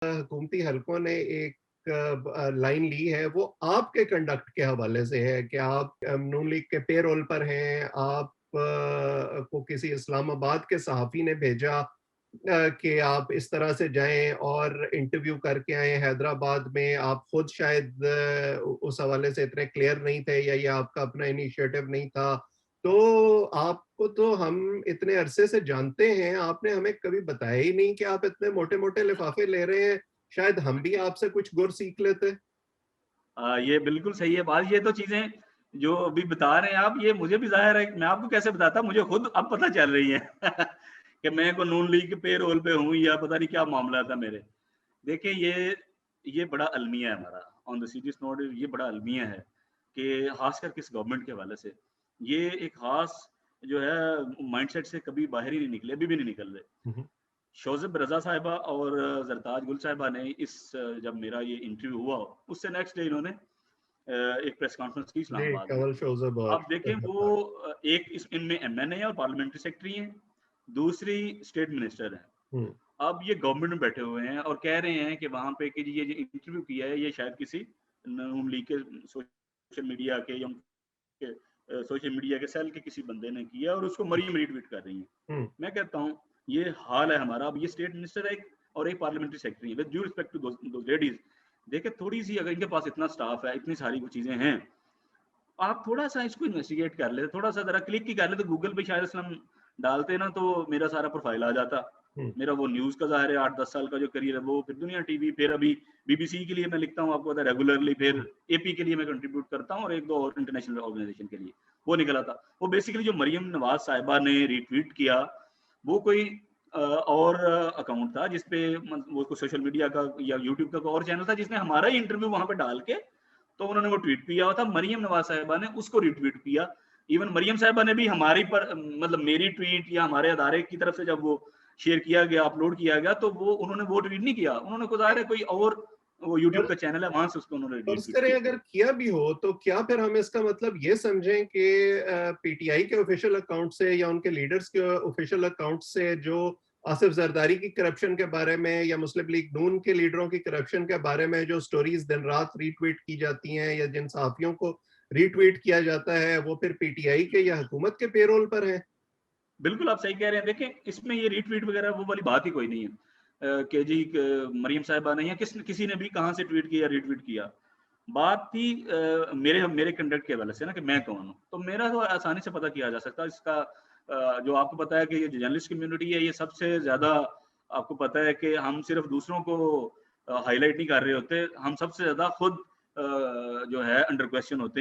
हुकूमती हलकों ने एक लाइन ली है, वो आपके कंडक्ट के हवाले से है कि आप नून लीग के पेरोल पर हैं, आप को किसी इस्लामाबाद के सहाफ़ी ने भेजा कि आप इस तरह से जाएँ और इंटरव्यू करके आएँ हैदराबाद में, आप खुद शायद उस हवाले से इतने क्लियर नहीं थे या ये आपका अपना इनिशिएटिव नहीं था। तो आपको तो हम इतने अरसे से जानते हैं, आपने हमें कभी बताया ही नहीं कि आप इतने मोटे-मोटे लिफ़ाफ़े ले रहे हैं, शायद हम भी आपसे कुछ गुर सीख लेते। ये बिल्कुल सही है बात। ये तो चीज़ें जो अभी बता रहे हैं आप, ये मुझे भी ज़ाहिर है, मैं आपको कैसे बताता, मुझे खुद अब पता चल रही है कि मैं को नून लीग के पेरोल पे हूँ या पता नहीं क्या मामला था मेरे। देखिए ये बड़ा अलमिया है हमारा, ऑन द सीरियस नोट ये बड़ा अलमिया है कि ख़ासकर किस गवर्नमेंट के हवाले से। ये एक ख़ास जो है माइंडसेट से कभी बाहर ही नहीं निकले, अभी भी नहीं निकल रहे। हुँ, हुँ। शोज़िब रज़ा साहिबा और ज़रताज गुल साहिबा ने जब मेरा ये इंटरव्यू हुआ, उससे नेक्स्ट डे इन्होंने एक प्रेस कॉन्फ्रेंस की जी, इस्लामाबाद में। कंवल शोज़ब और अब देखें वो ज़रदारी। एक इस इनमें एमएनए है और पार्लियामेंट्री सेक्रेटरी हैं, दूसरी स्टेट मिनिस्टर हैं। हुँ, अब ये गवर्नमेंट में बैठे हुए हैं और कह रहे हैं कि वहाँ पे कि जी ये जो इंटरव्यू किया है, ये शायद किसी नून लीग के सोशल मीडिया के या उनके सोशल मीडिया के सेल के किसी बंदे ने किया और उसको मरीम रीट्वीट कर रही हैं। हुँ। मैं कहता हूँ, ये हाल है हमारा। अब ये स्टेट मिनिस्टर है एक और एक पार्लियामेंट्री सेक्रेटरी है। With due respect to those ladies, देखिए थोड़ी-सी अगर इनके पास इतना स्टाफ है, इतनी सारी वो चीज़ें हैं, आप थोड़ा-सा इसको इन्वेस्टिगेट कर लेते, थोड़ा-सा ज़रा क्लिक ही कर लेते, गूगल पे शायद से हम डालते ना तो मेरा सारा प्रोफ़ाइल आ जाता। हुँ। मेरा वो न्यूज़ का ज़ाहिर है 8-10 साल का जो करियर है वो, फिर दुनिया टीवी, फिर अभी बीबीसी के लिए मैं लिखता हूँ, आपको पता है रेगुलरली, फिर हुँ। एपी के लिए मैं कंट्रीब्यूट करता हूँ और 1-2 और इंटरनेशनल ऑर्गनाइज़ेशन के लिए, वो निकला था। वो बेसिकली जो मरियम नवाज़ साहिबा ने रीट्वीट किया, वो कोई और अकाउंट था जिस पे वो कोई सोशल मीडिया का या यूट्यूब का कोई और चैनल था जिसने हमारा ही इंटरव्यू वहाँ पे डाल के तो उन्होंने वो ट्वीट किया हुआ था। मरियम नवाज़ साहिबा ने उसको रीट्वीट किया। इवन मरियम साहिबा ने भी हमारी पर मतलब मेरी ट्वीट या हमारे अदारे की तरफ से जब वो शेयर किया गया, अपलोड किया गया, तो वो उन्होंने वो ट्वीट नहीं किया। उन्होंने खुद ज़ाहिर है कोई और वो यूट्यूब का चैनल है, वहाँ से उसको उन्होंने फर्ज़ रीट्वीट करें किया। अगर किया भी हो, तो क्या फिर हम इसका मतलब ये समझें कि पीटीआई के ऑफ़िशियल अकाउंट से या उनके लीडर्स के ऑफ़िशियल अकाउंट से जो आसिफ ज़रदारी की करप्शन के बारे में या मुस्लिम लीग नून के लीडरों की करप्शन के बारे में जो स्टोरीज़ दिन-रात रीट्वीट की जाती हैं या जिन सहाफ़ियों को रीट्वीट किया जाता है, वो फिर पीटीआई के या हुकूमत के पेरोल पर हैं? बिल्कुल, आप सही कह रहे हैं। देखें, इसमें ये रीट्वीट वगैरह वो वाली बात ही कोई नहीं है। कि जी मरियम साहिबा ने या किसी ने भी कहाँ से ट्वीट किया, रीट्वीट किया। बात थी मेरे मेरे कंडक्ट के हवाले से ना कि मैं कौन हूँ। तो मेरा तो आसानी से पता किया जा सकता है। इसका जो आपको पता है कि ये जो जर्नलिस्ट कम्युनिटी है, ये सबसे ज़्यादा आपको पता है कि हम सिर्फ़ दूसरों को हाइलाइट नहीं कर रहे होते, हम सबसे ज़्यादा खुद जो है अंडर क्वेश्चन होते हैं।